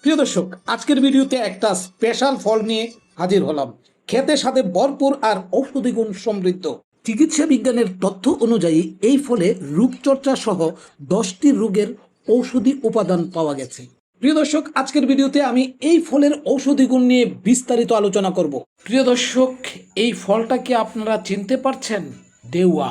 প্রিয় দর্শক, আজকের ভিডিওতে একটা স্পেশাল ফল নিয়ে হাজির হলাম। খেতে স্বাদে ভরপুর আর ঔষধি গুণ সমৃদ্ধ। চিকিৎসা বিজ্ঞানের তথ্য অনুযায়ী এই ফলে রূপচর্চা সহ 10টি রোগের ঔষধি উপাদান পাওয়া গেছে। প্রিয় দর্শক, আজকের ভিডিওতে আমি এই ফলের ঔষধি গুণ নিয়ে বিস্তারিত আলোচনা করব। প্রিয় দর্শক, এই ফলটা কি আপনারা চিনতে পারছেন? দেওয়া।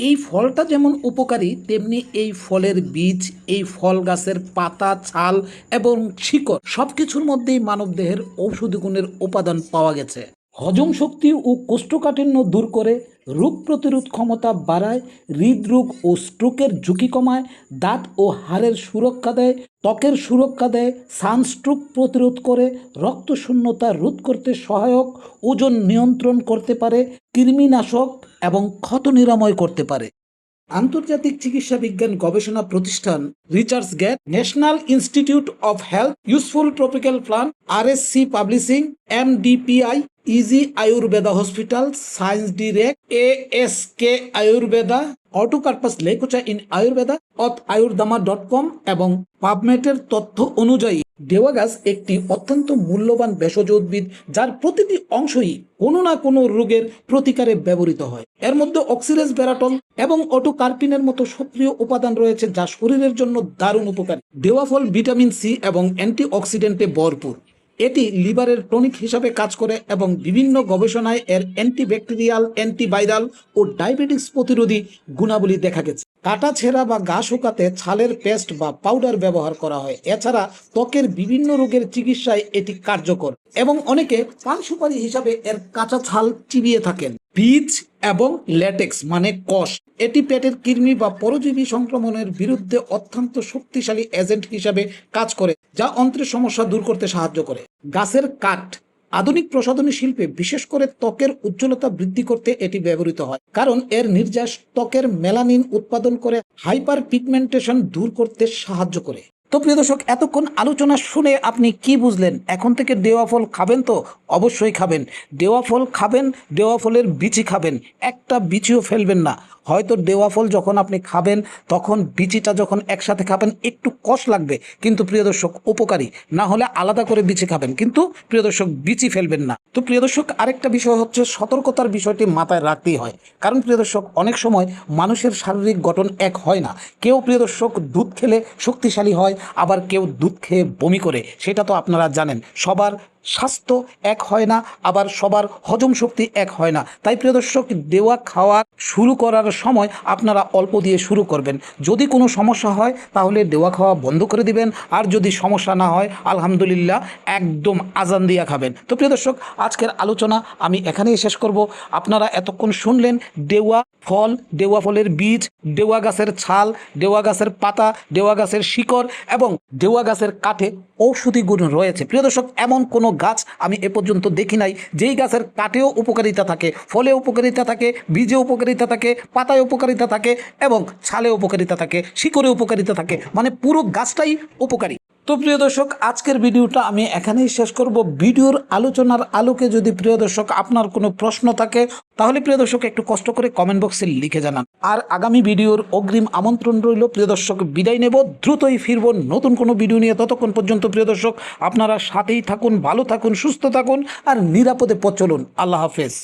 এই ফলটা যেমন উপকারী, তেমনি এই ফলের বীজ, এই ফল গাছের পাতা, ছাল এবং শিকড় সবকিছুর মধ্যেই মানবদেহের ঔষধি গুণের উপাদান পাওয়া গেছে। হজম শক্তি ও কোষ্ঠকাঠিন্য দূর করে, রোগ প্রতিরোধ ক্ষমতা বাড়ায়, হৃদরোগ ও স্ট্রোকের ঝুঁকি কমায়, দাঁত ও হাড়ের সুরক্ষা দেয়, ত্বকের সুরক্ষা দেয়, সানস্ট্রোক প্রতিরোধ করে, রক্ত শূন্যতা রোধ করতে সহায়ক, ওজন নিয়ন্ত্রণ করতে পারে, কৃমিনাশক এবং ক্ষত নিরাময় করতে পারে। আন্তর্জাতিক চিকিৎসা বিজ্ঞান গবেষণা প্রতিষ্ঠান ResearchGate, National Institute of Health, useful tropical plant, RSC publishing, MDPI, easy Ayurveda hospital, science direct, ASK Ayurveda, Artocarpus lakoocha in Ayurveda, ayurdama.com এবং পাবমেটের তথ্য অনুযায়ী দেওয়া গাছ একটি অত্যন্ত মূল্যবান ভেষজ উদ্ভিদ, যার প্রতিটি অংশই কোনো না কোনো রোগের প্রতিকারে ব্যবহৃত হয়। এর মধ্যে অক্সিলেজ বেরাটল এবং অটোকার্পিনের মতো সক্রিয় উপাদান রয়েছে, যা শরীরের জন্য দারুণ উপকারী। দেওয়া ফল ভিটামিন সি এবং অ্যান্টিঅক্সিডেন্টে ভরপুর। এটি লিভারের টনিক হিসাবে কাজ করে এবং বিভিন্ন গবেষণায় এর অ্যান্টিব্যাকটেরিয়াল, অ্যান্টিভাইরাল ও ডায়াবেটিস প্রতিরোধী গুণাবলী দেখা গেছে। কাটা ছেঁড়া বা গা শুকাতে ছালের পেস্ট বা পাউডার ব্যবহার করা হয়। এছাড়া ত্বকের বিভিন্ন রোগের চিকিৎসায় এটি কার্যকর এবং অনেকে পান সুপারি হিসাবে এর কাঁচা ছাল চিবিয়ে থাকেন। বীজ এবং ল্যাটেক্স মানে কষ, এটি পেটের কৃমি বা পরজীবী সংক্রমণের বিরুদ্ধে অত্যন্ত শক্তিশালী এজেন্ট হিসাবে কাজ করে, যা অন্ত্রের সমস্যা দূর করতে সাহায্য করে। গাছের কাঠ, আধুনিক প্রসাধনী শিল্পে বিশেষ করে ত্বকের উজ্জ্বলতা বৃদ্ধি করতে এটি ব্যবহৃত হয়, কারণ এর নির্যাস ত্বকের মেলানিন উৎপাদন করে হাইপার পিগমেন্টেশন দূর করতে সাহায্য করে। তো প্রিয় দর্শক, এতক্ষণ আলোচনা শুনে আপনি কি বুঝলেন? এখন থেকে দেওয়া ফল খাবেন তো? অবশ্যই খাবেন। দেওয়া ফল খাবেন, দেওয়া ফলের বিচি খাবেন, একটা বিচিও ফেলবেন না। হয়তো দেওয়া ফল যখন আপনি খাবেন, তখন বিচিটা যখন একসাথে খাবেন একটু কষ লাগবে, কিন্তু প্রিয় দর্শক উপকারী। না হলে আলাদা করে বিচি খাবেন, কিন্তু প্রিয় দর্শক বিচি ফেলবেন না। তো প্রিয় দর্শক, আরেকটা বিষয় হচ্ছে সতর্কতার বিষয়টি মাথায় রাখতেই হয়, কারণ প্রিয় দর্শক অনেক সময় মানুষের শারীরিক গঠন এক হয় না। কেউ প্রিয় দর্শক দুধ খেলে শক্তিশালী হয়, আবার কেউ দুধ খেয়ে বমি করে, সেটা তো আপনারা জানেন। সবার স্বাস্থ্য এক হয় না, আবার সবার হজম শক্তি এক হয় না। তাই প্রিয় দর্শক, দেওয়া খাওয়া শুরু করার সময় আপনারা অল্প দিয়ে শুরু করবেন। যদি কোনো সমস্যা হয় তাহলে দেওয়া খাওয়া বন্ধ করে দিবেন, আর যদি সমস্যা না হয় আলহামদুলিল্লাহ একদম আজান দিয়া খাবেন। তো প্রিয় দর্শক, আজকের আলোচনা আমি এখানেই শেষ করব। আপনারা এতক্ষণ শুনলেন দেওয়া ফল, দেওয়া ফলের বীজ, দেওয়া গাছের ছাল, দেওয়া গাছের পাতা, দেওয়া গাছের শিকড় এবং দেওয়া গাছের কাঠে ঔষধি গুণ রয়েছে। প্রিয় দর্শক, এমন কোনো গাছ আমি এ পর্যন্ত দেখি নাই যেই গাছের কাঠেও উপকারিতা থাকে, ফলে উপকারিতা থাকে, বীজে উপকারিতা থাকে, পাতায় উপকারিতা থাকে এবং ছালে উপকারিতা থাকে, শিকড়ে উপকারিতা থাকে, মানে পুরো গাছটাই উপকারী। তো প্রিয় দর্শক, আজকের ভিডিওটা আমি এখানেই শেষ করব। ভিডিওর আলোচনার আলোকে যদি প্রিয় দর্শক আপনার কোনো প্রশ্ন থাকে, তাহলে প্রিয় দর্শক একটু কষ্ট করে কমেন্ট বক্সে লিখে জানান। আর আগামী ভিডিওর অগ্রিম আমন্ত্রণ রইল। প্রিয় দর্শক, বিদায় নেব, দ্রুতই ফিরব নতুন কোনো ভিডিও নিয়ে। ততক্ষণ পর্যন্ত প্রিয় দর্শক আপনারা সাথেই থাকুন, ভালো থাকুন, সুস্থ থাকুন আর নিরাপদে পথ চলুন। আল্লাহ হাফেজ।